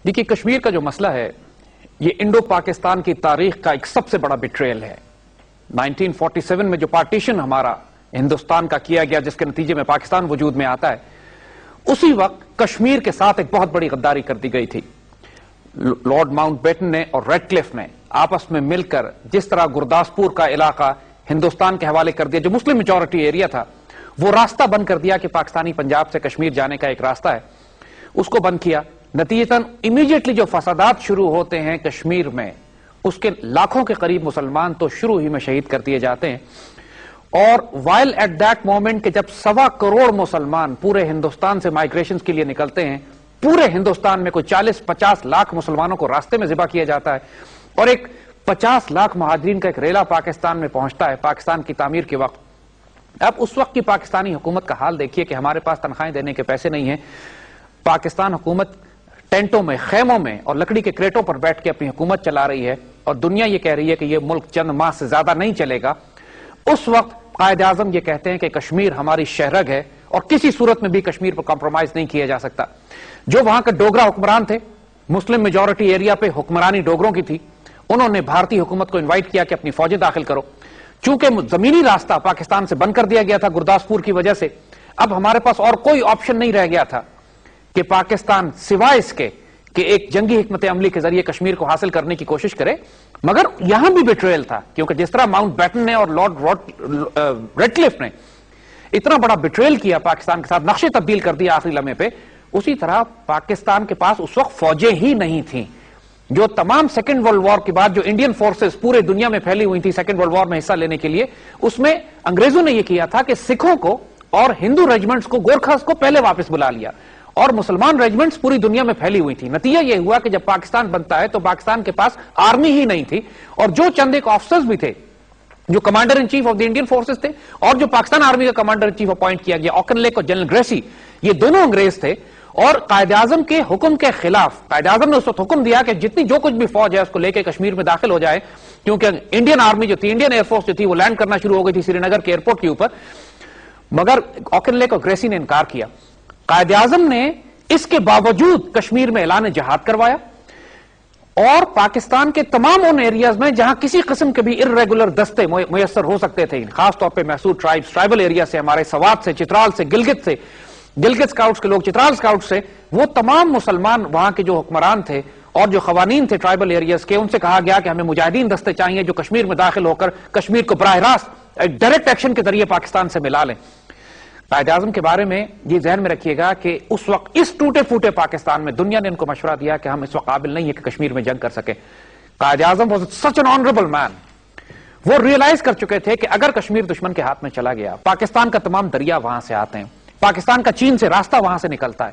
دیکھیے کشمیر کا جو مسئلہ ہے یہ انڈو پاکستان کی تاریخ کا ایک سب سے بڑا بیٹریل ہے. 1947 میں جو پارٹیشن ہمارا ہندوستان کا کیا گیا جس کے نتیجے میں پاکستان وجود میں آتا ہے، اسی وقت کشمیر کے ساتھ ایک بہت بڑی غداری کر دی گئی تھی. لارڈ ماؤنٹ بیٹن نے اور ریڈ کلف نے آپس میں مل کر جس طرح گرداسپور کا علاقہ ہندوستان کے حوالے کر دیا جو مسلم میجورٹی ایریا تھا، وہ راستہ بند کر دیا کہ پاکستانی پنجاب سے کشمیر جانے کا ایک راستہ ہے، اس کو بند کیا. نتیجتاً امیڈیٹلی جو فسادات شروع ہوتے ہیں کشمیر میں، اس کے لاکھوں کے قریب مسلمان تو شروع ہی میں شہید کر دیے جاتے ہیں. اور وائل ایٹ دیٹ مومنٹ کہ جب 1.25 کروڑ مسلمان پورے ہندوستان سے مائگریشن کے لیے نکلتے ہیں، پورے ہندوستان میں کوئی 40-50 لاکھ مسلمانوں کو راستے میں ذبح کیا جاتا ہے، اور ایک 50 لاکھ مہاجرین کا ایک ریلا پاکستان میں پہنچتا ہے پاکستان کی تعمیر کے وقت. اب اس وقت کی پاکستانی حکومت کا حال دیکھیے کہ ہمارے پاس تنخواہیں دینے کے پیسے نہیں ہیں. پاکستان حکومت ٹینٹوں میں، خیموں میں اور لکڑی کے کریٹوں پر بیٹھ کے اپنی حکومت چلا رہی ہے، اور دنیا یہ کہہ رہی ہے کہ یہ ملک چند ماہ سے زیادہ نہیں چلے گا. اس وقت قائد اعظم یہ کہتے ہیں کہ کشمیر ہماری شہرگ ہے اور کسی صورت میں بھی کشمیر پر کمپرومائز نہیں کیا جا سکتا. جو وہاں کا ڈوگرا حکمران تھے، مسلم میجورٹی ایریا پہ حکمرانی ڈوگروں کی تھی، انہوں نے بھارتی حکومت کو انوائٹ کیا کہ اپنی فوجیں داخل کرو. چونکہ زمینی راستہ پاکستان سے بند کر دیا گیا تھا گرداسپور کی وجہ سے، اب ہمارے پاس اور کوئی آپشن نہیں رہ گیا تھا کہ پاکستان سوائے اس کے کہ ایک جنگی حکمت عملی کے ذریعے کشمیر کو حاصل کرنے کی کوشش کرے. مگر یہاں بھی بیٹریل تھا، کیونکہ جس طرح ماؤنٹ بیٹن نے اور لارڈ ریڈ کلف نے اتنا بڑا بیٹریل کیا پاکستان کے ساتھ، نقشے تبدیل کر دیا آخری لمحے پہ، اسی طرح پاکستان کے پاس اس وقت فوجیں ہی نہیں تھیں. جو تمام سیکنڈ ورلڈ وار کے بعد جو انڈین فورسز پورے دنیا میں پھیلی ہوئی تھی سیکنڈ ورلڈ وار میں حصہ لینے کے لیے، اس میں انگریزوں نے یہ کیا تھا کہ سکھوں کو اور ہندو ریجمنٹس کو، گورکھاس کو پہلے واپس بلا لیا، اور مسلمان ریجمنٹس پوری دنیا میں پھیلی ہوئی تھی. نتیجہ یہ ہوا کہ جب پاکستان بنتا ہے تو پاکستان کے پاس آرمی ہی نہیں تھی، اور جو چند ایک آفیسرز بھی تھے جو commander in chief of the Indian forces تھے اور جو پاکستان آرمی کا کمانڈر ان چیف اپوائنٹ کیا گیا آکن لیک اور جنرل گریسی، یہ دونوں انگریز تھے. اور قائد اعظم کے حکم کے خلاف قائد اعظم نے اس وقت حکم دیا کہ جتنی جو کچھ بھی فوج ہے اس کو لے کے کشمیر میں داخل ہو جائے، کیونکہ انڈین آرمی جو تھی، انڈین ایئر فورس جو تھی، وہ لینڈ کرنا شروع ہو گئی تھی سری نگر کے ایئرپورٹ کے اوپر. مگر آکن لیک اور گریسی نے انکار کیا. قائد اعظم نے اس کے باوجود کشمیر میں اعلان جہاد کروایا، اور پاکستان کے تمام ان ایریاز میں جہاں کسی قسم کے بھی ارریگولر دستے میسر ہو سکتے تھے، خاص طور پہ محسور ٹرائبز، ٹرائبل ایریا سے، ہمارے سوات سے، چترال سے، گلگت سکاؤٹس کے لوگ، چترال سکاؤٹس سے، وہ تمام مسلمان وہاں کے جو حکمران تھے اور جو قوانین تھے ٹرائبل ایریاز کے، ان سے کہا گیا کہ ہمیں مجاہدین دستے چاہیے جو کشمیر میں داخل ہو کر کشمیر کو براہ راست ڈائریکٹ ایکشن کے ذریعے پاکستان سے ملا لیں. قائد اعظم کے بارے میں یہ ذہن میں رکھیے گا کہ اس وقت اس ٹوٹے پھوٹے پاکستان میں دنیا نے ان کو مشورہ دیا کہ ہم اس وقت قابل نہیں ہے کہ کشمیر میں جنگ کر سکے. Quaid Azam was such an honourable مین. وہ ریئلائز کر چکے تھے کہ اگر کشمیر دشمن کے ہاتھ میں چلا گیا، پاکستان کا تمام دریا وہاں سے آتے ہیں، پاکستان کا چین سے راستہ وہاں سے نکلتا ہے،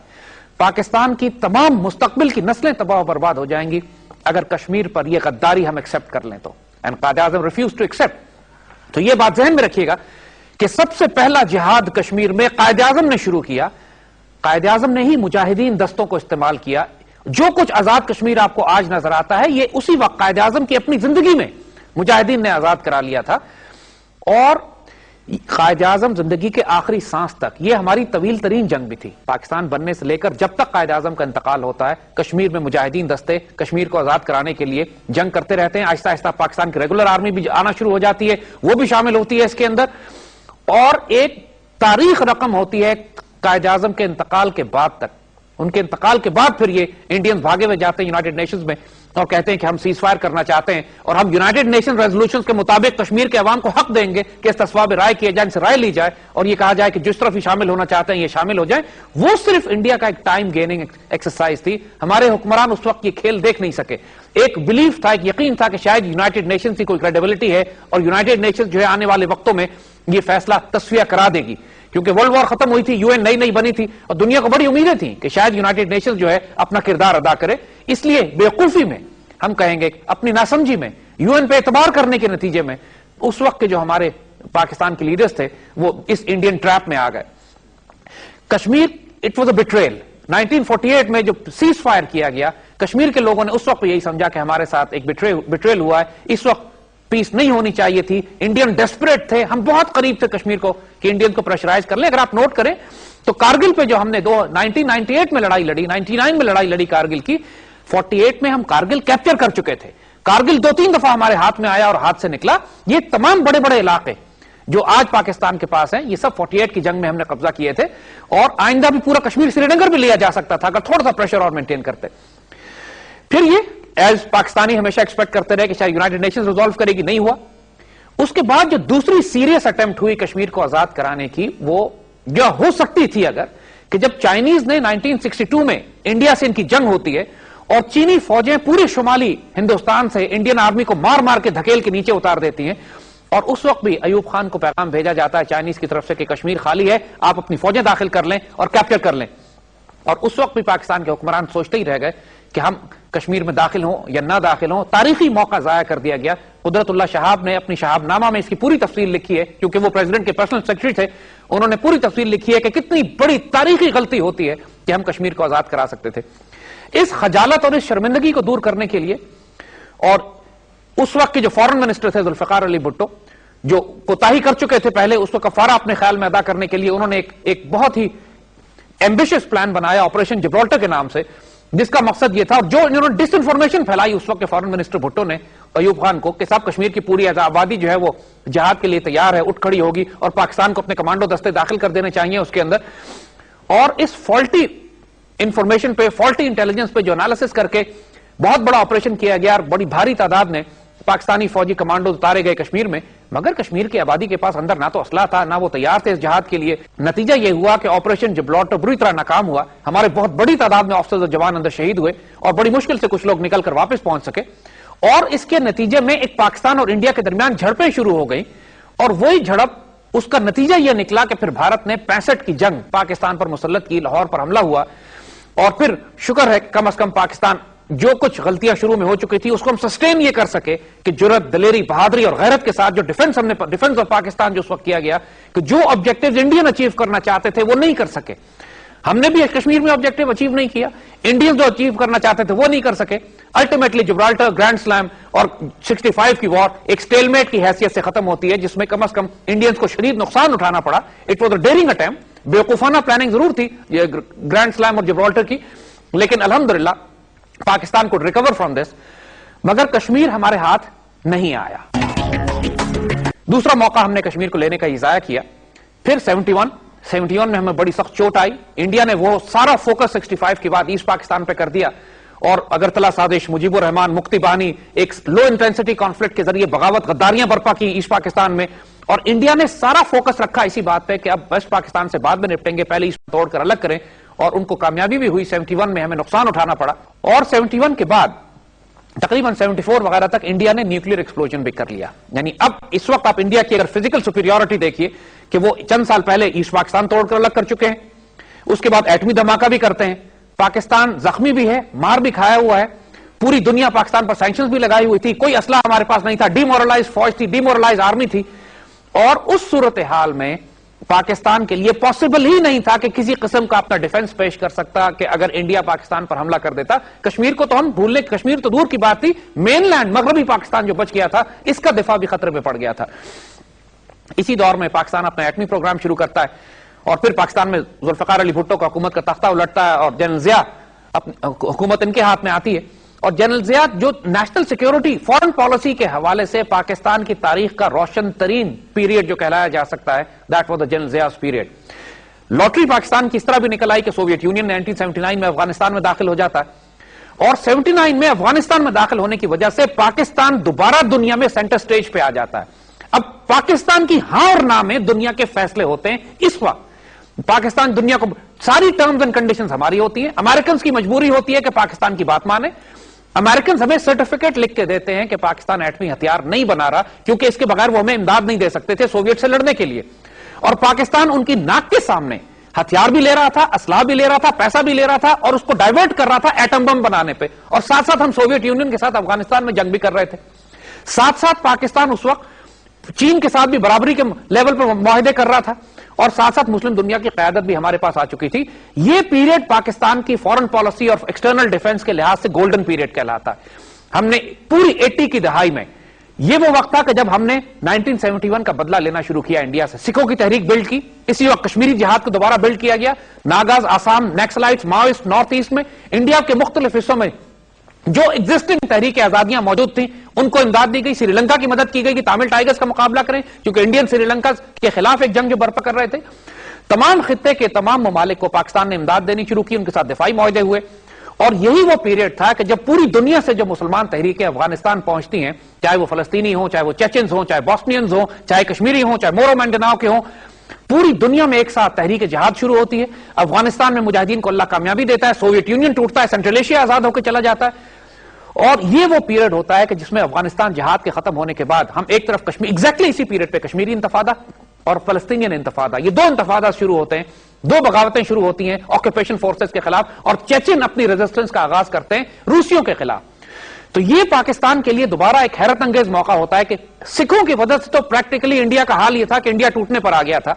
پاکستان کی تمام مستقبل کی نسلیں تباہ و برباد ہو جائیں گی اگر کشمیر پر یہ غداری ہم ایکسپٹ کر لیں تو. And Quaid Azam refuse to accept. تو یہ بات ذہن میں رکھیے گا کہ سب سے پہلا جہاد کشمیر میں قائد اعظم نے شروع کیا. قائد اعظم نے ہی مجاہدین دستوں کو استعمال کیا. جو کچھ آزاد کشمیر آپ کو آج نظر آتا ہے، یہ اسی وقت قائد اعظم کی اپنی زندگی میں مجاہدین نے آزاد کرا لیا تھا. اور قائد اعظم زندگی کے آخری سانس تک، یہ ہماری طویل ترین جنگ بھی تھی پاکستان بننے سے لے کر جب تک قائد اعظم کا انتقال ہوتا ہے، کشمیر میں مجاہدین دستے کشمیر کو آزاد کرانے کے لیے جنگ کرتے رہتے ہیں. آہستہ آہستہ پاکستان کی ریگولر آرمی بھی آنا شروع ہو جاتی ہے، وہ بھی شامل ہوتی ہے اس کے اندر. اور ایک تاریخ رقم ہوتی ہے قائد اعظم کے انتقال کے بعد تک. ان کے انتقال کے بعد پھر یہ انڈینز بھاگے ہوئے جاتے ہیں یونائٹڈ نیشنز میں اور کہتے ہیں کہ ہم سیز فائر کرنا چاہتے ہیں، اور ہم یونائٹڈ نیشن ریزولوشنز کے مطابق کشمیر کے عوام کو حق دیں گے کہ اس تصواب رائے کیے جائے، ان سے رائے لی جائے، اور یہ کہا جائے کہ جس طرف ہی شامل ہونا چاہتے ہیں یہ شامل ہو جائیں. وہ صرف انڈیا کا ایک ٹائم گیننگ ایکسرسائز تھی. ہمارے حکمران اس وقت یہ کھیل دیکھ نہیں سکے. ایک بلیف تھا، ایک یقین تھا کہ شاید یونائٹڈ نیشنز کی کوئی کریڈیبلٹی ہے اور یونائٹڈ نیشنز جو ہے آنے والے وقتوں میں یہ فیصلہ تصفیہ کرا دے گی، کیونکہ ورلڈ وار ختم ہوئی تھی، یو این نئی بنی تھی، اور دنیا کو بڑی امیدیں تھیں کہ شاید یونائٹڈ نیشنز جو ہے اپنا کردار ادا کرے. اس لیے بیوقوفی میں، ہم کہیں گے اپنی ناسمجھی میں، یو این پہ اعتبار کرنے کے نتیجے میں اس وقت کے جو ہمارے پاکستان کے لیڈرز تھے وہ اس انڈین ٹریپ میں آ گئے. Kashmir it was a betrayal. 1948 میں جو سیز فائر کیا گیا، کشمیر کے لوگوں نے اس وقت یہی سمجھا کہ ہمارے ساتھ ایک بیٹریل ہوا ہے. اس وقت پیس نہیں ہونی چاہیے تھی. انڈین ڈیسپریٹ تھے، ہم بہت قریب تھے کشمیر کو کہ انڈین کو پریشرائز کر لیں. اگر آپ نوٹ کریں تو کارگل پہ جو ہم نے 1998 میں لڑائی لڑی، 99 میں لڑائی لڑی کارگل کی، 48 میں ہم کارگل کیپچر کر چکے تھے. کارگل 2-3 دفعہ ہمارے ہاتھ میں آیا اور ہاتھ سے نکلا. یہ تمام بڑے بڑے علاقے جو آج پاکستان کے پاس ہیں یہ سب 48 کی جنگ میں ہم نے قبضہ کیے تھے, اور آئندہ بھی پورا کشمیر سری نگر بھی لیا جا سکتا تھا اگر تھوڑا سا پریشر اور مینٹین کرتے. پھر یہ ایز پاکستانی ہمیشہ ایکسپیکٹ کرتے رہے کہ شاید یونائٹڈ نیشنز ریزالو کرے گی, نہیں ہوا. اس کے بعد جو دوسری سیریس اٹیمپٹ ہوئی کشمیر کو آزاد کرانے کی, وہ جو ہو سکتی تھی اگر, کہ جب چائنیز نے 1962 میں انڈیا سے ان کی جنگ ہوتی ہے اور چینی فوجیں پوری شمالی ہندوستان سے انڈین آرمی کو مار مار کے دھکیل کے نیچے اتار دیتی ہیں, اور اس وقت بھی ایوب خان کو پیغام بھیجا جاتا ہے چائنیز کی طرف سے کہ کشمیر خالی ہے, آپ اپنی فوجیں داخل کر لیں اور کیپچر کر لیں. اور اس وقت بھی پاکستان کے حکمران سوچتے ہی رہ گئے کہ ہم کشمیر میں داخل ہوں یا نہ داخل ہوں. تاریخی موقع ضائع کر دیا گیا. قدرت اللہ شہاب نے اپنی شہاب نامہ میں اس کی پوری تفصیل لکھی ہے, کیونکہ وہ پریزیڈنٹ کے پرسنل سیکرٹری تھے. انہوں نے پوری تفصیل لکھی ہے کہ کتنی بڑی تاریخی غلطی ہوتی ہے کہ ہم کشمیر کو آزاد کرا سکتے تھے. اس خجالت اور اس شرمندگی کو دور کرنے کے لیے, اور اس وقت کے جو فارن منسٹر تھے ذوالفقار علی بھٹو, جو کوتاہی کر چکے تھے پہلے, اس کو کفارہ اپنے خیال میں ادا کرنے کے لیے انہوں نے ایک بہت ہی ایمبیشس پلان بنایا آپریشن جبرالٹر کے نام سے, جس کا مقصد یہ تھا, اور جو انہوں نے ڈس انفارمیشن پھیلائی اس وقت کے فارن منسٹر بھٹو نے ایوب خان کو, کہ صاحب کشمیر کی پوری آبادی جو ہے وہ جہاد کے لیے تیار ہے, اٹھ کھڑی ہوگی, اور پاکستان کو اپنے کمانڈو دستے داخل کر دینے چاہیے اس کے اندر. اور اس فالٹی انفارمیشن پہ, فالٹی انٹیلیجنس پہ جو انالیسس کر کے بہت بڑا آپریشن کیا گیا, اور بڑی بھاری تعداد میں پاکستانی فوجی کمانڈو اتارے گئے کشمیر میں. مگر کشمیر کی آبادی کے پاس اندر نہ تو اسلحہ تھا, نہ وہ تیار تھے اس جہاد کے لیے. نتیجہ یہ ہوا کہ آپریشن جبرالٹر بری طرح ناکام ہوا. ہمارے بہت بڑی تعداد میں آفیسرز اور جوان اندر شہید ہوئے, اور بڑی مشکل سے کچھ لوگ نکل کر واپس پہنچ سکے. اور اس کے نتیجے میں ایک پاکستان اور انڈیا کے درمیان جھڑپیں شروع ہو گئی, اور وہی جھڑپ, اس کا نتیجہ یہ نکلا کہ پھر بھارت نے 65 کی جنگ پاکستان پر مسلط کی, لاہور پر حملہ ہوا. اور پھر شکر ہے کم از کم پاکستان جو کچھ غلطیاں شروع میں ہو چکی تھی اس کو ہم سسٹین یہ کر سکے کہ جرات, دلیری, بہادری اور غیرت کے ساتھ جو ڈیفنس آف پاکستان جو اس وقت کیا گیا, کہ جو آبجیکٹیوز انڈین اچیو کرنا چاہتے تھے وہ نہیں کر سکے. ہم نے بھی کشمیر میں آبجیکٹیو اچیو نہیں کیا, انڈین جو اچیو کرنا چاہتے تھے وہ نہیں کر سکے. الٹیمیٹلی جبرالٹر, گرینڈ سلام اور 65 کی وار ایک سٹیلمیٹ کی حیثیت سے ختم ہوتی ہے, جس میں کم از کم انڈینز کو شدید نقصان اٹھانا پڑا. It was a daring attempt, بیوقوفانہ پلاننگ ضرور تھی گرینڈ سلام اور جبرالٹر کی, لیکن الحمدللہ پاکستان کو ریکور فرام دس. مگر کشمیر ہمارے ہاتھ نہیں آیا. دوسرا موقع ہم نے کشمیر کو لینے کا ضائع کیا. پھر 71 میں ہمیں بڑی سخت چوٹ آئی. انڈیا نے وہ سارا فوکس 65 کے بعد ایسٹ پاکستان پہ کر دیا, اور اگرتلہ سازش, مجیب الرحمان, مکتی بانی, ایک لو انٹینسٹی کانفلکٹ کے ذریعے بغاوت, غداریاں برپا کی ایسٹ پاکستان میں. اور انڈیا نے سارا فوکس رکھا اسی بات پہ کہ اب ویسٹ پاکستان سے بعد میں نپٹیں گے, پہلے ایسٹ توڑ کر الگ کریں, اور ان کو کامیابی بھی ہوئی. 71 میں ہمیں نقصان اٹھانا پڑا, اور 71 کے بعد تقریباً 74 وغیرہ تک انڈیا نے نیوکلیر ایکسپلوژن بھی کر لیا. یعنی اب اس وقت آپ انڈیا کی اگر فزیکل سپیریورٹی دیکھیے کہ وہ چند سال پہلے ایسٹ پاکستان توڑ کر الگ کر چکے ہیں, اس کے بعد ایٹمی دھماکہ بھی کرتے ہیں. پاکستان زخمی بھی ہے, مار بھی کھایا ہوا ہے, پوری دنیا پاکستان پر سینکشنز بھی لگائی ہوئی تھی, کوئی اسلحہ ہمارے پاس نہیں تھا, ڈی مورلائز فوج تھی, ڈی مورلائز آرمی تھی. اور اس صورتحال میں پاکستان کے لیے پاسبل ہی نہیں تھا کہ کسی قسم کا اپنا ڈیفنس پیش کر سکتا, کہ اگر انڈیا پاکستان پر حملہ کر دیتا. کشمیر کو تو ہم بھولنے, کشمیر تو دور کی بات تھی, مین لینڈ مغربی پاکستان جو بچ گیا تھا, اس کا دفاع بھی خطرے میں پڑ گیا تھا. اسی دور میں پاکستان اپنا ایٹمی پروگرام شروع کرتا ہے, اور پھر پاکستان میں ذوالفقار علی بھٹو کا حکومت کا تختہ الٹتا ہے, اور جنرل ضیاء حکومت ان کے ہاتھ میں آتی ہے. اور جنرل ضیاء جو نیشنل سیکیورٹی, فورن پالیسی کے حوالے سے پاکستان کی تاریخ کا روشن ترین پیریڈ جو کہلایا جا سکتا ہے, that was the general Zia's period. Lottery Pakistan کی اس طرح بھی نکل آئی کہ سوویت یونین 1979 میں افغانستان میں داخل ہو جاتا ہے, اور 79 میں افغانستان میں داخل ہونے کی وجہ سے پاکستان دوبارہ دنیا میں سینٹر سٹیج پہ آ جاتا ہے. اب پاکستان کی ہاں اور نہ میں دنیا کے فیصلے ہوتے ہیں. اس وقت پاکستان دنیا کو, ساری ٹرمز اینڈ کنڈیشنز ہماری ہوتی ہیں. امریکنز کی مجبوری ہوتی ہے کہ پاکستان کی بات مانے. امریکنز ہمیں سرٹیفکیٹ لکھ کے دیتے ہیں کہ پاکستان ایٹمی ہتھیار نہیں بنا رہا, کیونکہ اس کے بغیر وہ ہمیں امداد نہیں دے سکتے تھے سوویت سے لڑنے کے لیے. اور پاکستان ان کی ناک کے سامنے ہتھیار بھی لے رہا تھا, اسلحہ بھی لے رہا تھا, پیسہ بھی لے رہا تھا, اور اس کو ڈائیورٹ کر رہا تھا ایٹم بم بنانے پہ. اور ساتھ ساتھ ہم سوویت یونین کے ساتھ افغانستان میں جنگ بھی کر رہے تھے. ساتھ ساتھ پاکستان اس وقت چین کے ساتھ بھی برابری کے لیول پر معاہدے کر رہا تھا, اور ساتھ ساتھ مسلم دنیا کی قیادت بھی ہمارے پاس آ چکی تھی. یہ پیریڈ پاکستان کی فورن پالیسی اور ایکسٹرنل ڈیفنس کے لحاظ سے گولڈن پیریڈ کہلاتا ہے. ہم نے پوری 80 کی دہائی میں, یہ وہ وقت تھا کہ جب ہم نے 1971 کا بدلہ لینا شروع کیا انڈیا سے, سکھوں کی تحریک بلڈ کی, اسی وقت کشمیری جہاد کو دوبارہ بلڈ کیا گیا, ناگاز, Assam, Naxalites, Maoist north east میں, انڈیا کے مختلف حصوں میں جو ایگزسٹنگ تحریک آزادیاں موجود تھیں ان کو امداد دی گئی. سری لنکا کی مدد کی گئی کہ تامل ٹائگرز کا مقابلہ کریں, کیونکہ انڈین سری لنکا کے خلاف ایک جنگ جو برپا کر رہے تھے. تمام خطے کے تمام ممالک کو پاکستان نے امداد دینی شروع کی, ان کے ساتھ دفاعی معاہدے ہوئے. اور یہی وہ پیریڈ تھا کہ جب پوری دنیا سے جو مسلمان تحریکیں افغانستان پہنچتی ہیں, چاہے وہ فلسطینی ہوں, چاہے وہ چیچنز ہوں, چاہے بوسنینز ہوں, چاہے کشمیری ہوں, چاہے مورو مینڈناؤ کے ہوں, پوری دنیا میں ایک ساتھ تحریک جہاد شروع ہوتی ہے. افغانستان میں مجاہدین کو اللہ کامیابی دیتا ہے, سوویت یونین ٹوٹتا ہے, سینٹرل ایشیا آزاد ہو کے چلا جاتا ہے. اور یہ وہ پیریڈ ہوتا ہے کہ جس میں افغانستان جہاد کے ختم ہونے کے بعد ہم ایک طرف کشمیر, ایگزیکٹلی اسی پیریڈ پہ کشمیری انتفاضہ اور فلسطینین انتفاضہ, یہ دو انتفاضات شروع ہوتے ہیں, دو بغاوتیں شروع ہوتی ہیں آکوپیشن فورسز کے خلاف, اور چیچن اپنی ریزسٹنس کا آغاز کرتے ہیں روسیوں کے خلاف. تو یہ پاکستان کے لیے دوبارہ ایک حیرت انگیز موقع ہوتا ہے کہ سکھوں کی وجہ سے تو پریکٹیکلی انڈیا کا حال یہ تھا کہ انڈیا ٹوٹنے پر آ گیا تھا,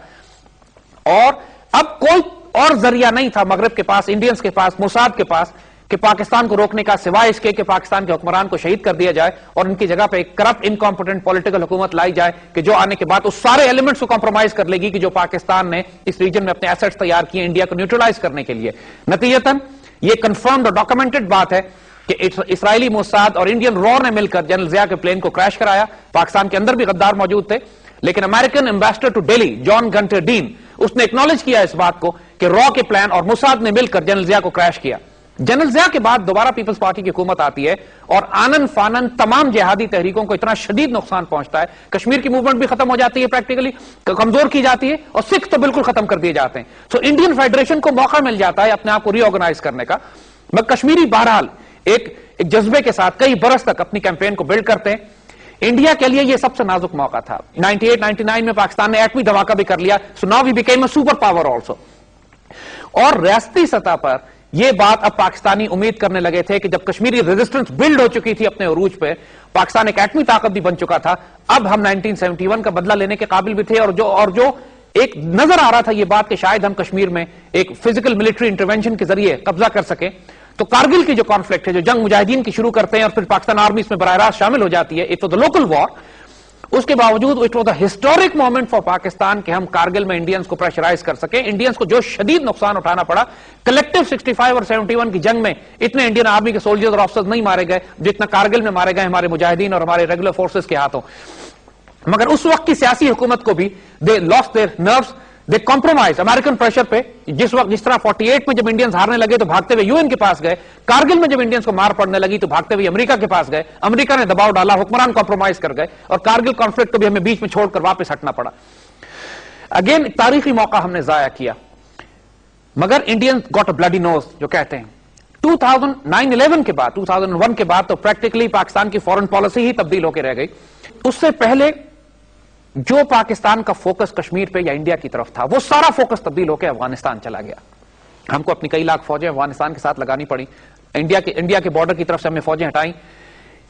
اور اب کوئی اور ذریعہ نہیں تھا مغرب کے پاس, انڈینز کے پاس, موساد کے پاس, کہ پاکستان کو روکنے کا سوائے اس کے کہ پاکستان کے حکمران کو شہید کر دیا جائے اور ان کی جگہ پہ ایک کرپٹ انکمپٹنٹ پولیٹیکل حکومت لائی جائے کہ جو آنے کے بعد اس سارے ایلیمنٹس کو کمپرومائز کر لے گی کہ جو پاکستان نے اس ریجن میں اپنے ایسٹس تیار کیے انڈیا کو نیوٹرلائز کرنے کے لیے. نتیجتاً یہ کنفرمڈ اور ڈاکومنٹڈ بات ہے کہ اسرائیلی موساد اور انڈین رو نے مل کر جنرل ضیاء کے پلین کو کریش کرایا. پاکستان کے اندر بھی غدار موجود تھے, لیکن American ambassador to Delhi John Gunther Dean اس نے اکنالج کیا اس بات کو کہ رو کے پلان اور موساد نے مل کر جنرل ضیاء کو کریش کیا. جنرل ضیاء کے بعد دوبارہ پیپلز پارٹی کی حکومت آتی ہے اور آنن فانن تمام جہادی تحریکوں کو اتنا شدید نقصان پہنچتا ہے, کشمیر کی موومنٹ بھی ختم ہو جاتی ہے, پریکٹیکلی کمزور کی جاتی ہے, اور سکھ تو بالکل ختم کر دیے جاتے ہیں. سو انڈین فیڈریشن کو موقع مل جاتا ہے اپنے آپ کو ری آرگنائز کرنے کا. مگر کشمیری بہرحال ایک جذبے کے ساتھ کئی برس تک اپنی کیمپین کو بلڈ کرتے ہیں. انڈیا کے لیے یہ سب سے نازک موقع تھا. 98-99 میں پاکستان نے ایٹمی دھماکہ بھی کر لیا, so now we became a super power also. اور ریاستی سطح پر یہ بات اب پاکستانی امید کرنے لگے تھے کہ جب کشمیری ریزسٹنس بلڈ ہو چکی تھی اپنے عروج پہ, پاکستان ایک ایٹمی طاقت بھی بن چکا تھا, اب ہم 1971 کا بدلہ لینے کے قابل بھی تھے. اور جو ایک نظر آ رہا تھا یہ بات کہ شاید ہم کشمیر میں ایک فزیکل ملٹری انٹرونشن کے ذریعے قبضہ کر سکیں. تو کارگل کی جو کانفلکٹ ہے, جو جنگ مجاہدین کی شروع کرتے ہیں اور پھر پاکستان آرمی اس میں براہ راست شامل ہو جاتی ہے, اٹ واز اے لوکل وار, اس کے باوجود it was a historic moment for Pakistan کہ ہم کارگل میں انڈینز کو پریشرائز کر سکیں. انڈینز کو جو شدید نقصان اٹھانا پڑا, کلیکٹیو 65 اور 71 کی جنگ میں اتنے انڈین آرمی کے سولجرز اور آفیسرز نہیں مارے گئے جتنا کارگل میں مارے گئے ہمارے مجاہدین اور ہمارے ریگولر فورسز کے ہاتھوں. مگر اس وقت کی سیاسی حکومت کو بھی they lost their nerves, they compromise American pressure پہ. جس وقت جس طرح 48 میں جب انڈینز ہارنے لگے تو بھاگتے ہوئے یو این کے پاس گئے, کارگل میں جب انڈینز کو مار پڑنے لگی تو بھاگتے ہوئے امریکہ کے پاس گئے, امریکہ نے دباؤ ڈالا, حکمران کمپرومائز کر گئے, اور کارگل کانفلکٹ کو بھی ہمیں بیچ میں چھوڑ کر واپس ہٹنا پڑا. اگین تاریخی موقع ہم نے ضائع کیا. مگر انڈین گاٹ اے بلڈی نوز جو کہتے ہیں. 2009-11 کے بعد, 2001 کے بعد تو پریکٹیکلی پاکستان کی فورن پالیسی ہی تبدیل ہو کے رہ گئی. اس سے پہلے جو پاکستان کا فوکس کشمیر پہ یا انڈیا کی طرف تھا, وہ سارا فوکس تبدیل ہو کے افغانستان چلا گیا. ہم کو اپنی کئی لاکھ فوجیں افغانستان کے ساتھ لگانی پڑی, انڈیا کے بارڈر کی طرف سے ہم نے فوجیں ہٹائیں.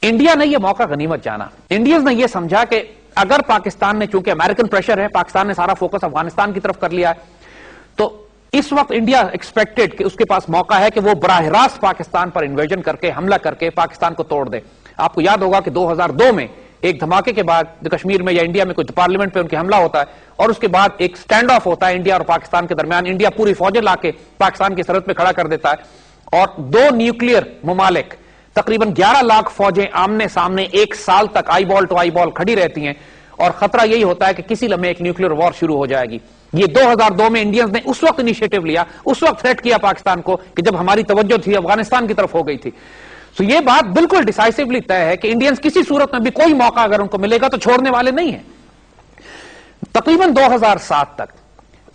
انڈیا نے یہ موقع غنیمت جانا. انڈینز نے یہ سمجھا کہ اگر پاکستان نے, چونکہ امریکن پریشر ہے, پاکستان نے سارا فوکس افغانستان کی طرف کر لیا ہے, تو اس وقت انڈیا ایکسپیکٹڈ کہ اس کے پاس موقع ہے کہ وہ براہ راست پاکستان پر انویژن کر کے, حملہ کر کے پاکستان کو توڑ دے. آپ کو یاد ہوگا کہ 2002 میں ایک دھماکے کے بعد کشمیر میں یا انڈیا میں کوئی پارلیمنٹ پہ ان کے حملہ ہوتا ہے, اور اس کے بعد ایک سٹینڈ آف ہوتا ہے انڈیا اور پاکستان کے درمیان. انڈیا پوری فوجیں لا کے پاکستان کی سرحد پہ کھڑا کر دیتا ہے, اور دو نیوکلیئر ممالک تقریباً 11 لاکھ فوجیں آمنے سامنے ایک سال تک آئی بال ٹو آئی بال کھڑی رہتی ہیں, اور خطرہ یہی ہوتا ہے کہ کسی لمحے ایک نیوکلیئر وار شروع ہو جائے گی. یہ 2002 میں انڈینز نے اس وقت انیشیٹو لیا, اس وقت تھریٹ کیا پاکستان کو کہ جب ہماری توجہ تھی افغانستان کی طرف ہو گئی تھی. تو یہ بات بالکل ڈیسائسیولی طے ہے کہ انڈینز کسی صورت میں بھی کوئی موقع اگر ان کو ملے گا تو چھوڑنے والے نہیں ہیں. تقریباً 2007 تک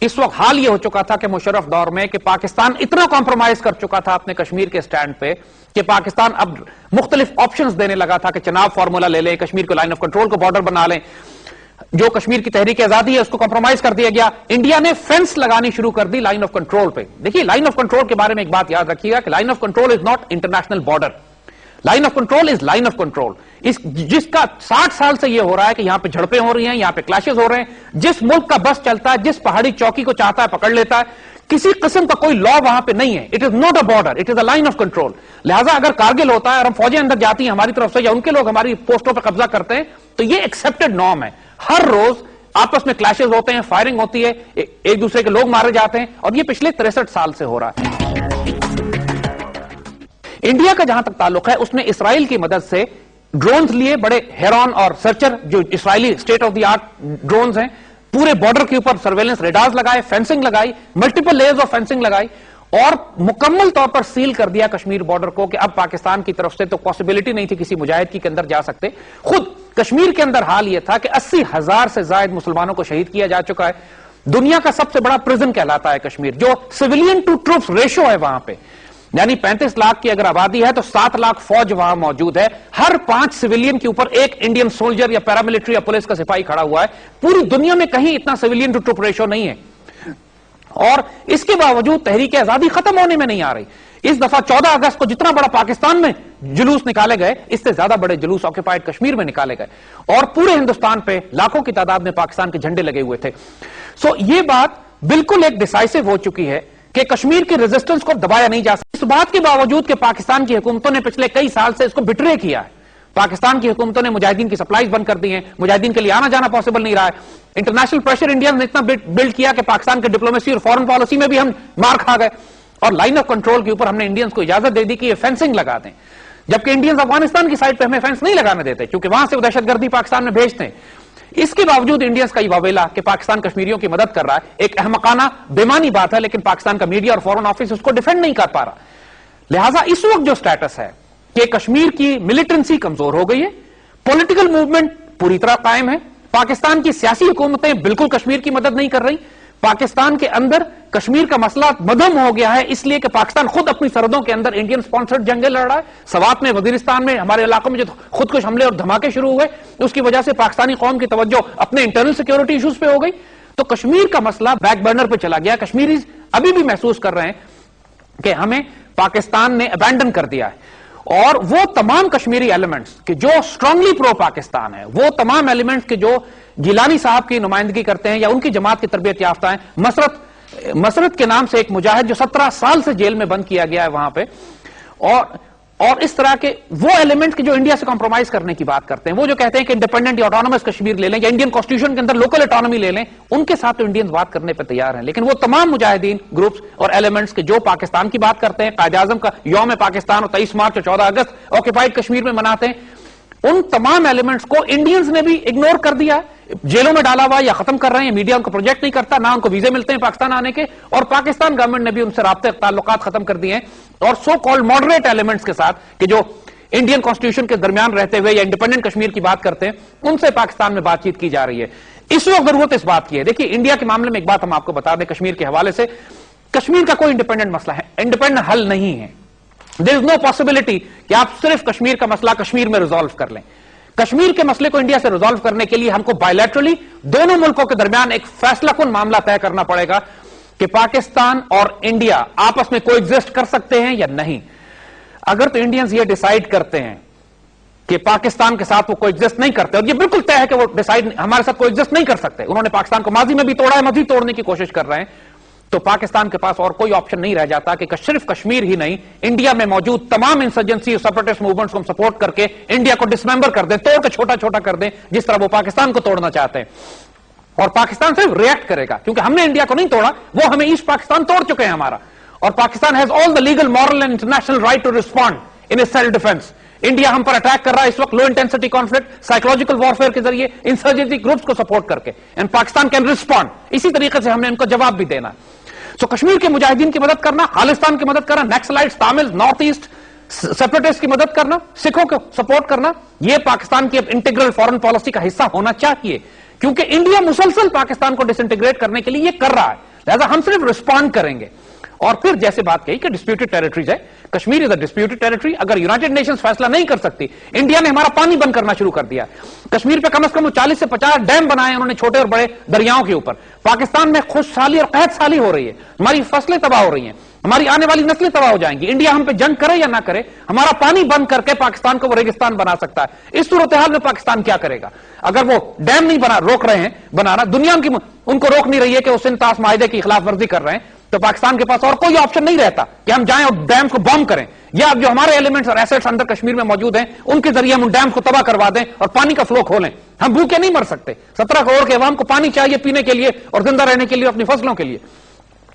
اس وقت حال یہ ہو چکا تھا کہ مشرف دور میں کہ پاکستان اتنا کمپرومائز کر چکا تھا اپنے کشمیر کے سٹینڈ پہ کہ پاکستان اب مختلف آپشنز دینے لگا تھا کہ چناب فارمولا لے لیں, کشمیر کو لائن آف کنٹرول کو بارڈر بنا لیں, جو کشمیر کی تحریک آزادی ہے اس کو کمپرومائز کر دیا گیا. انڈیا نے فینس لگانی شروع کر دی لائن آف کنٹرول پہ. دیکھیے لائن آف کنٹرول کے بارے میں ایک بات یاد رکھیے گا کہ line of control is not international border. Line of control is line of control, جس کا 60 سال سے یہ ہو رہا ہے کہ یہاں پہ جھڑپیں ہو رہی ہیں, یہاں پہ کلیشز ہو رہے ہیں, جس ملک کا بس چلتا ہے, جس پہاڑی چوکی کو چاہتا ہے پکڑ لیتا ہے, کسی قسم کا کوئی لا وہاں پہ نہیں ہے. It is not a border, it is a line of control. لہٰذا اگر کارگل ہوتا ہے اور ہم فوجیں اندر جاتی ہیں ہماری طرف سے یا ان کے لوگ ہماری پوسٹوں پہ قبضہ کرتے ہیں, تو یہ ایکسپٹڈ نارم ہے. ہر روز آپس میں کلیشز ہوتے ہیں, فائرنگ ہوتی ہے, ایک دوسرے کے لوگ مارے جاتے ہیں, اور یہ پچھلے 63 سال سے ہو رہا ہے. انڈیا کا جہاں تک تعلق ہے اس نے اسرائیل کی مدد سے ڈرونز لیے, بڑے ہیرون اور سرچر جو اسرائیلی state of the art drones ہیں, پورے بارڈر کے اوپر سرویلنس ریڈارز لگائے, فینسنگ لگائی, ملٹیپل لیئرز آف فینسنگ لگائی, اور مکمل طور پر سیل کر دیا کشمیر بارڈر کو کہ اب پاکستان کی طرف سے تو پاسبلٹی نہیں تھی کسی مجاہد کی کے اندر جا سکتے. خود کشمیر کے اندر حال یہ تھا کہ 80,000 سے زائد مسلمانوں کو شہید کیا جا چکا ہے. دنیا کا سب سے بڑا پرزن کہلاتا ہے کشمیر, جو سویلین ٹو ٹروپس ریشو ہے وہاں پہ, یعنی 35 لاکھ کی اگر آبادی ہے تو 7 لاکھ فوج وہاں موجود ہے. ہر 5 سویلین کے اوپر ایک انڈین سولجر یا پیراملٹری یا پولیس کا سپاہی کھڑا ہوا ہے. پوری دنیا میں کہیں اتنا سویلین ٹو ٹروپ ریشو نہیں ہے, اور اس کے باوجود تحریک آزادی ختم ہونے میں نہیں آ رہی. اس دفعہ 14 اگست کو جتنا بڑا پاکستان میں جلوس نکالے گئے, اس سے زیادہ بڑے جلوس آکوپائڈ کشمیر میں نکالے گئے, اور پورے ہندوستان پہ لاکھوں کی تعداد میں پاکستان کے جھنڈے لگے ہوئے تھے. سو یہ بات بالکل ایک ڈیسائسو ہو چکی ہے کہ کشمیر کی ریزسٹنس کو دبایا نہیں جا سکتا. اس بات کے باوجود کہ پاکستان کی حکومتوں نے پچھلے کئی سال سے اس کو بٹرے کیا ہے. پاکستان کی حکومتوں نے مجاہدین کی سپلائیز بند کر دی ہیں, مجاہدین کے لیے آنا جانا پاسبل نہیں رہا ہے. انٹرنیشنل پریشر انڈیا نے اتنا بلڈ کیا کہ پاکستان کے ڈپلومیسی اور فورن پالیسی میں بھی ہم مار کھا گئے, اور لائن آف کنٹرول کے اوپر ہم نے انڈینز کو اجازت دے دی کہ یہ فینسنگ لگا دیں, جبکہ انڈینز افغانستان کی سائڈ پہ ہمیں فینس نہیں لگانے دیتے کیونکہ وہاں سے وہ دہشت گردی پاکستان میں بھیجتے ہیں. اس کے باوجود انڈینز کا یہ واویلا کہ پاکستان کشمیریوں کی مدد کر رہا ہے ایک احمقانہ بےمانی بات ہے, لیکن پاکستان کا میڈیا اور فورن آفس اس کو ڈیفینڈ نہیں کر پا رہا. لہٰذا اس وقت جو سٹیٹس ہے کہ کشمیر کی ملٹنسی کمزور ہو گئی ہے, پولیٹیکل موومنٹ پوری طرح قائم ہے, پاکستان کی سیاسی حکومتیں بالکل کشمیر کی مدد نہیں کر رہی, پاکستان کے اندر کشمیر کا مسئلہ مدھم ہو گیا ہے اس لیے کہ پاکستان خود اپنی سرحدوں کے اندر انڈین سپانسرڈ جنگیں لڑ رہا ہے. سوات میں, وزیرستان میں, ہمارے علاقوں میں جو خودکش حملے اور دھماکے شروع ہوئے, اس کی وجہ سے پاکستانی قوم کی توجہ اپنے انٹرنل سیکیورٹی ایشوز پہ ہو گئی. تو کشمیر کا مسئلہ بیک برنر پہ چلا گیا. کشمیریز ابھی بھی محسوس کر رہے ہیں کہ ہمیں پاکستان نے ابینڈن کر دیا ہے, اور وہ تمام کشمیری ایلیمنٹس کہ جو اسٹرانگلی پرو پاکستان ہے, وہ تمام ایلیمنٹس کہ جو گیلانی صاحب کی نمائندگی کرتے ہیں یا ان کی جماعت کی تربیت یافتہ ہیں, مسرت کے نام سے ایک مجاہد جو 17 سال سے جیل میں بند کیا گیا ہے وہاں پہ, اور اس طرح کے وہ ایلیمنٹس کہ جو انڈیا سے کمپرومائز کرنے کی بات کرتے ہیں, وہ جو کہتے ہیں کہ انڈیپینڈنٹ یا آٹونومس کشمیر لے لیں یا انڈین کانسٹیٹیوشن کے اندر لوکل اٹانومی لے لیں, ان کے ساتھ تو انڈینز بات کرنے پہ تیار ہیں. لیکن وہ تمام مجاہدین گروپس اور ایلیمنٹس کہ جو پاکستان کی بات کرتے ہیں, قائد اعظم کا یوم پاکستان اور 23 مارچ اور 14 اگست آکوپائڈ کشمیر میں مناتے ہیں, ان تمام ایلیمنٹس کو انڈینز نے بھی اگنور کر دیا ہے, جیلوں میں ڈالا ہوا یا ختم کر رہے ہیں. میڈیا ان کو پروجیکٹ نہیں کرتا, نہ ان کو ویزے ملتے ہیں پاکستان آنے کے, اور پاکستان گورنمنٹ نے بھی ان سے رابطے تعلقات ختم کر دیے ہیں. اور سو کالڈ ماڈریٹ ایلیمنٹس کے ساتھ کہ جو انڈین کانسٹیٹیوشن کے درمیان رہتے ہوئے یا انڈیپینڈنٹ کشمیر کی بات کرتے ہیں, ان سے پاکستان میں بات چیت کی جا رہی ہے. اس وقت ضرورت اس بات کی ہے. دیکھیے انڈیا کے معاملے میں ایک بات ہم آپ کو بتا دیں کشمیر کے حوالے سے, کشمیر کا کوئی انڈیپینڈنٹ مسئلہ ہے, انڈیپینڈنٹ حل نہیں ہے. دیر از نو پاسبلٹی کہ آپ صرف کشمیر کا مسئلہ کشمیر میں ریزالو کر لیں. کشمیر کے مسئلے کو انڈیا سے ریزالو کرنے کے لیے ہم کو بائیلیٹرلی دونوں ملکوں کے درمیان ایک فیصلہ کن معاملہ طے کرنا پڑے گا کہ پاکستان اور انڈیا آپس میں کوئی ایگزسٹ کر سکتے ہیں یا نہیں. اگر تو انڈینز یہ ڈیسائیڈ کرتے ہیں کہ پاکستان کے ساتھ وہ کوئی ایگزسٹ نہیں کرتے, اور یہ بالکل طے ہے کہ وہ ڈیسائیڈ ہمارے ساتھ کوئی ایگزسٹ نہیں کر سکتے, انہوں نے پاکستان کو ماضی میں بھی توڑا ہے, مزید توڑنے کی کوشش کر رہے ہیں, تو پاکستان کے پاس اور کوئی آپشن نہیں رہ جاتا کہ صرف کشمیر ہی نہیں, انڈیا میں موجود تمام انسرجنسی اور سپریٹسٹ موومنٹس کو ہم سپورٹ کر کے انڈیا کو ڈسممبر کر دیں, توڑ کے چھوٹا چھوٹا کر دیں, جس طرح وہ پاکستان کو توڑنا چاہتے ہیں. اور پاکستان صرف ریئیکٹ کرے گا, کیونکہ ہم نے انڈیا کو نہیں توڑا, وہ ہمیں ایسٹ پاکستان توڑ چکے ہیں ہمارا, اور Pakistan has all the legal, moral and international right to respond in self defence. India ہم پر اٹیک کر رہا ہے اس وقت low intensity conflict, psychological warfare کے ذریعے, انسرجنسی گروپس کو سپورٹ کر کے, اینڈ پاکستان کین ریسپونڈ. اسی طریقے سے ہم نے ان کو جواب بھی دینا. سو کشمیر کے مجاہدین کی مدد کرنا, خالستان کی مدد کرنا, Naxalites, Tamil, north east separatist کی مدد کرنا, سکھوں کو سپورٹ کرنا, یہ پاکستان کی اب انٹیگرل فورن پالیسی کا حصہ ہونا چاہیے, کیونکہ انڈیا مسلسل پاکستان کو ڈس انٹیگریٹ کرنے کے لیے یہ کر رہا ہے. لہذا ہم صرف رسپونڈ کریں گے. اور پھر جیسے بات کہی کہ ڈسپیوٹڈ ٹیریٹریز ہے, Kashmir is a disputed territory. اگر یونائٹڈ نیشنز فیصلہ نہیں کر سکتی, انڈیا نے ہمارا پانی بند کرنا شروع کر دیا. کشمیر پہ کم از کم 40 سے 50 ڈیم بنائے انہوں نے چھوٹے اور بڑے دریاؤں کے اوپر. پاکستان میں خوش سالی اور قحط سالی ہو رہی ہے, ہماری فصلیں تباہ ہو رہی ہیں, ہماری آنے والی نسلیں تباہ ہو جائیں گی. انڈیا ہم پہ جنگ کرے یا نہ کرے, ہمارا پانی بند کر کے پاکستان کو وہ ریگستان بنا سکتا ہے. اس صورتحال میں پاکستان کیا کرے گا؟ اگر وہ ڈیم نہیں روک رہے ہیں بنانا, دنیا ان کو روک نہیں رہی ہے کہ وہ سنتاس معاہدے کی خلاف ورزی کر رہے ہیں, تو پاکستان کے پاس اور کوئی آپشن نہیں رہتا کہ ہم جائیں اور ڈیم کو بم کریں, یا اب جو ہمارے ایلیمنٹس اور ایسٹس اندر کشمیر میں موجود ہیں ان کے ذریعے ہم ان ڈیم کو تباہ کروا دیں اور پانی کا فلو کھولیں. ہم بھوکے نہیں مر سکتے. 17 کروڑ کے عوام کو پانی چاہیے پینے کے لیے اور زندہ رہنے کے لیے, اپنی فصلوں کے لیے.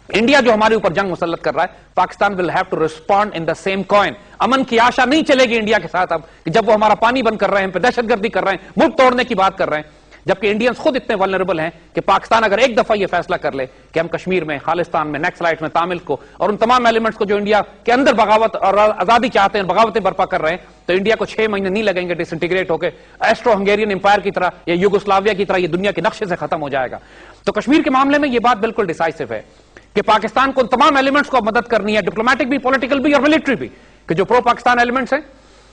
انڈیا جو ہمارے اوپر جنگ مسلط کر رہا ہے, Pakistan will have to respond in the same coin. امن کی آشا نہیں چلے گی انڈیا کے ساتھ اب, جب وہ ہمارا پانی بند کر رہے ہیں, ہم پہ دہشت گردی کر رہے ہیں, ملک توڑنے کی بات کر رہے ہیں, جبکہ انڈینز خود اتنے ولنریبل ہیں کہ پاکستان اگر ایک دفعہ یہ فیصلہ کر لے کہ ہم کشمیر میں, خالستان میں, نیکسلائٹ میں, تامل کو اور ان تمام ایلیمنٹس کو جو انڈیا کے اندر بغاوت اور آزادی چاہتے ہیں, بغاوتیں برپا کر رہے ہیں, تو انڈیا کو 6 مہینے نہیں لگیں گے ڈس انٹیگریٹ ہو کے ایسٹرو ہنگیرین امپائر کی طرح یا یوگوسلاویا کی طرح یہ دنیا کے نقشے سے ختم ہو جائے گا. تو کشمیر کے معاملے میں یہ بات بالکل ڈیسائسو ہے کہ پاکستان کو ان تمام ایلیمنٹس کو مدد کرنی ہے, ڈپلومیٹک بھی, پولیٹیکل بھی اور ملٹری بھی, کہ جو پرو پاکستان ایلیمنٹس ہیں,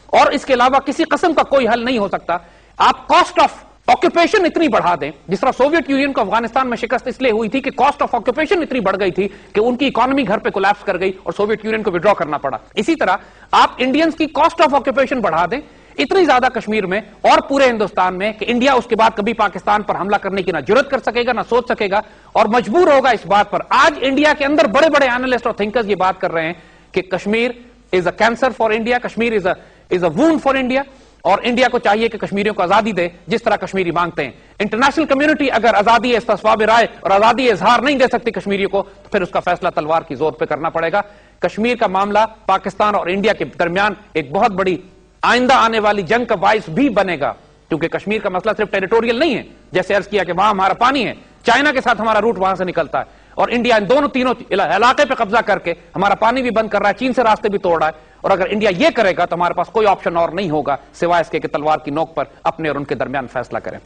اور اس کے علاوہ کسی قسم کا کوئی حل نہیں ہو سکتا. آپ کاسٹ آف آکوپیشن اتنی بڑھا دیں, جس طرح سوویت یونین کو افغانستان میں شکست اس لیے ہوئی تھی کہ کاسٹ آف آکوپیشن اتنی بڑھ گئی تھی کہ ان کی اکانومی گھر پہ کولیپس کر گئی اور سوویت یونین کو وڈرا کرنا پڑا. اسی طرح آپ انڈینز کی کاسٹ آف آکوپیشن بڑھا دیں اتنی زیادہ کشمیر میں اور پورے ہندوستان میں کہ انڈیا اس کے بعد کبھی پاکستان پر حملہ کرنے کی نہ جرت کر سکے گا, نہ سوچ سکے گا, اور مجبور ہوگا اس بات پر. آج انڈیا کے اندر بڑے بڑے اینالسٹ اور تھنکرز یہ بات کر رہے ہیں کہ Kashmir is a cancer for India, Kashmir is a wound for India, اور انڈیا کو چاہیے کہ کشمیریوں کو آزادی دے جس طرح کشمیری مانگتے ہیں. انٹرنیشنل کمیونٹی اگر آزادی استصواب رائے اور آزادی اظہار نہیں دے سکتی کشمیریوں کو, تو پھر اس کا فیصلہ تلوار کی زور پہ کرنا پڑے گا. کشمیر کا معاملہ پاکستان اور انڈیا کے درمیان ایک بہت بڑی آئندہ آنے والی جنگ کا باعث بھی بنے گا, کیونکہ کشمیر کا مسئلہ صرف ٹیریٹوریل نہیں ہے, جیسے عرض کیا کہ وہاں ہمارا پانی ہے, چائنا کے ساتھ ہمارا روٹ وہاں سے نکلتا ہے, اور انڈیا ان دونوں تینوں علاقے پہ قبضہ کر کے ہمارا پانی بھی بند کر رہا ہے, چین سے راستے بھی توڑ رہا ہے. اور اگر انڈیا یہ کرے گا تو ہمارے پاس کوئی آپشن اور نہیں ہوگا سوائے اس کے کہ تلوار کی نوک پر اپنے اور ان کے درمیان فیصلہ کریں.